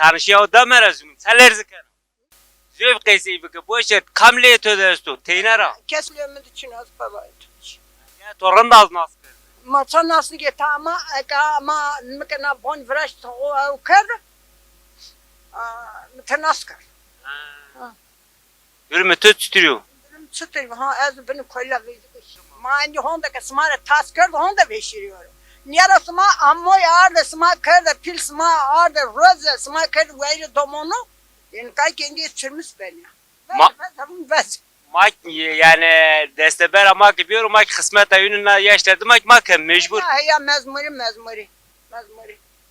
tanışıyor da merazım. Seller zikar. Zöv kaysi bike boşet kamle töderstu. Teynara. Kesliyorum için az baba. Ya torun da az nas. Maça nasıl get ama mekana bon vraş o kar. Mtenaskar. Yürüme töt tutuyor. Çıtır ha az beni koyla vezik. Ma indi honda kasmara taskar honda beşiriyor. Niyarasıma ammoy ağırda sıma kırda pil sıma ağırda roza sıma kırda veyri domonu. Yani kay kendi sürmüş beni. Bes. Mak yani desteber ama gidiyorum mak kısmet ayınına yaşladım mak mecbur. Ya mezmuri.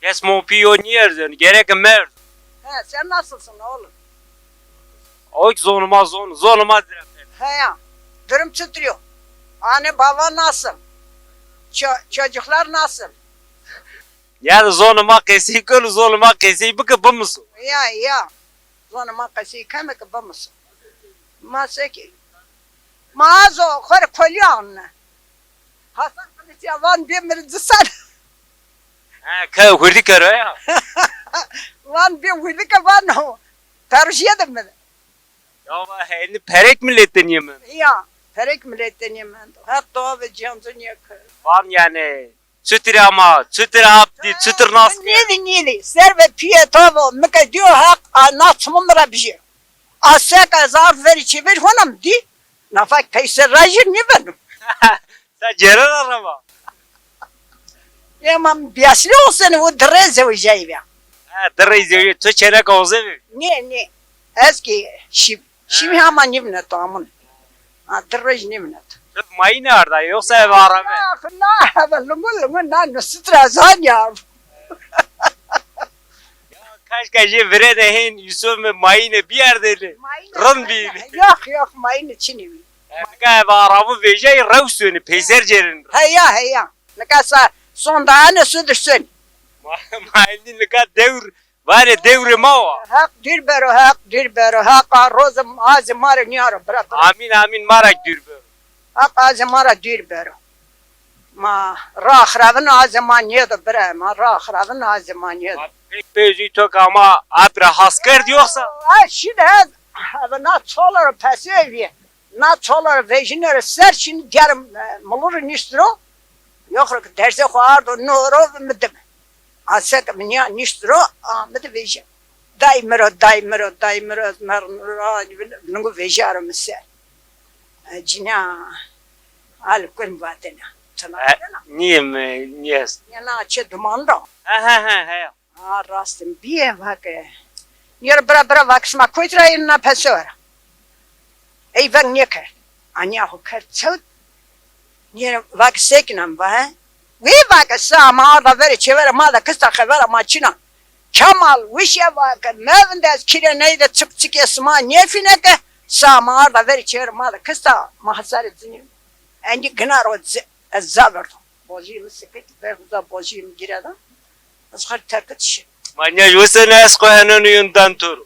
Yes mon piyonier gerek mer. He sen nasılsın oğlum? O zonuma direkt. He ya. Durum titriyor. Anne baba nasıl? Çocuklar nasıl? Yani zonuma kesikül zonuma kesik bu musun? Ya. Zonuma kasi kame ki bamasın. Masaki. Maazo kore kolyanne. Hasan Kılıçya van bir cisar. Ha hurdi karo ya. Van bir hurdi van o. Tarışıya da mı? Ya hani perek milletten yemin. Ya. Perek milletten yemen. Hatta ve canzın yakı. Van yani çıtır ama çıtır abdi çıtır nas. Nili. Serve piye tavo. Mıka diyor hak anlatmamra bir şey. Asak azar veri çevir honam di. Nafak kayser rajir ne benim? Sen ceren arama. Yemam biyasli olsun o dreze o jayve. Ha dırıyız tu çeyrek olsa mı? Ne. Eski şimdi hemen nimnet amın. Drej nimnet. Mayı nerede yoksa ev arabe? Lungu na strazan ya. Kaç vire de hen Yusuf ve mayını bir yerde. Rın bir. Yok mayın içini. Ka ev arabı vejeyi revsuni peyser cerin. Heya. Ne kasa sonda ne südürsün. Mayını ne kadar var ya devri mava. Hak dirbero hak rozum azimar niyaro brat. Amin marak dürbü. Hak azimara dirbero. Ma rahravın azimanyedi bre ma rahravın azimanyedi. Pek bezi tok ama abra hasker diyorsa. Şimdi na çolar pasevi. Na çolar vejinere ser şimdi yarım mulur nistro. Yok derse koardo noro mıdım. Asak minya nistro mıdı vejin. Daimero nungu vejarım ser. Cina al kun vatena. Niye? Yana açı dumanda. Ha. Rastım bir bak. Yer bra vakşma koytrayın na pesora. Ey ben niye Anya hukar çut. Yer vak seknam va. Ve vak sama da veri çevere ma da kısta khevera maçina. Kemal wişe vak mevndes kire neyde çık esma nefine ke sama da veri çevere ma da kısta mahsar zini. Endi gnar o zaver. Bojim sıkıt ve da bojim girada. Azhar terkit şey. Manya yusene esko henon yundan tur.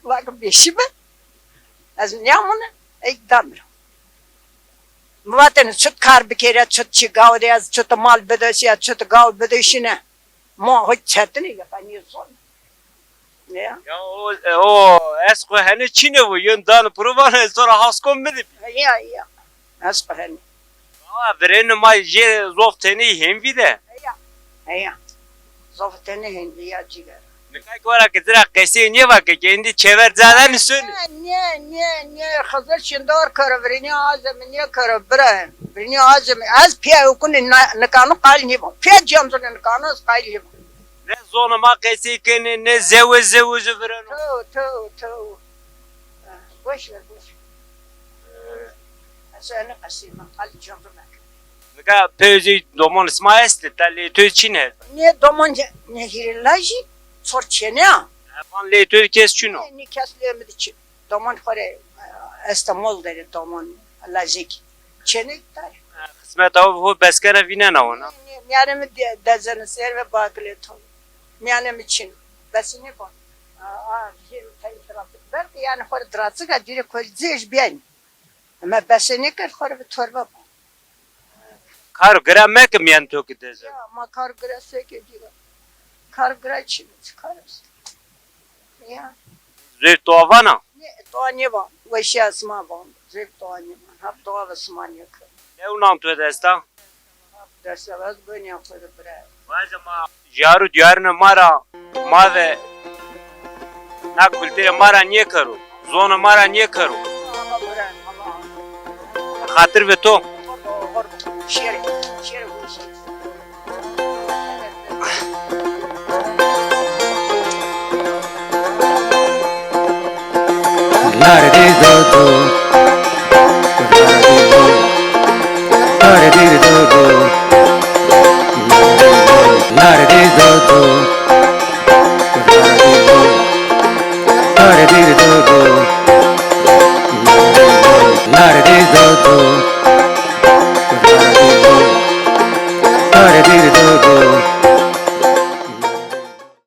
Bak beşi mi? Az niyamını ekdamır. Muvaten çıt kar bir kere çıt çıgav deyaz çıt mal bedesiya çıt gav bedesine. Mo hiç çetini yapamıyorsun. Ne? Ya o esko hene çine bu yundan provana sonra haskom mı? Ya. Az hani. Ama veren ma je zofteni hemvi de. Ya. Zofteni hindi ya cigar. Ne kadar kızra kesi niye bak kendi çever zaten üstün. Ne hazır şimdi or kara verini azam ne kara bre. Verini azam az piya okun ne kanu kal ni bu. Piya jamzun ne kanu kal ni bu. Ne zonuma kesi kene ne zevz veren. Tu. Boş ver. Sen kasima kal jamzun. Ne kadar pezi domon ismaesti tali tü çine. Ne domon ne hirilaji sorçene. Van le tü kes çino. Ne keslemedi için. Domon kore İstanbul dedi domon lazik. Çenek tar. Kısmet av bu beskere vinen ona. Yani mi dezeni ser ve bakle ton. Yani mi için. Besini bu. Yerim tayi trafik ver yani kore trafik a dire kol ziş bien. Ama besini kır kore bir torba bu. Kar gramek mi yan tök deze. Ya makar grese ke diyor. çıkarıp bırakayım. Çıkarız. Ya. Zevk doğavana. To nie ma. Właśnie sma bon. Zek to nie ma. Hap to sma nie ka. Ne unam tu desta? Da se vas bănia fără prea. Vaza ma jaru diyarına mara mave na kultere mara niye karu? Zona mara niye karu? Ama prea. Ama. Hatır ve to. Şere. Şere bu şey. Lardido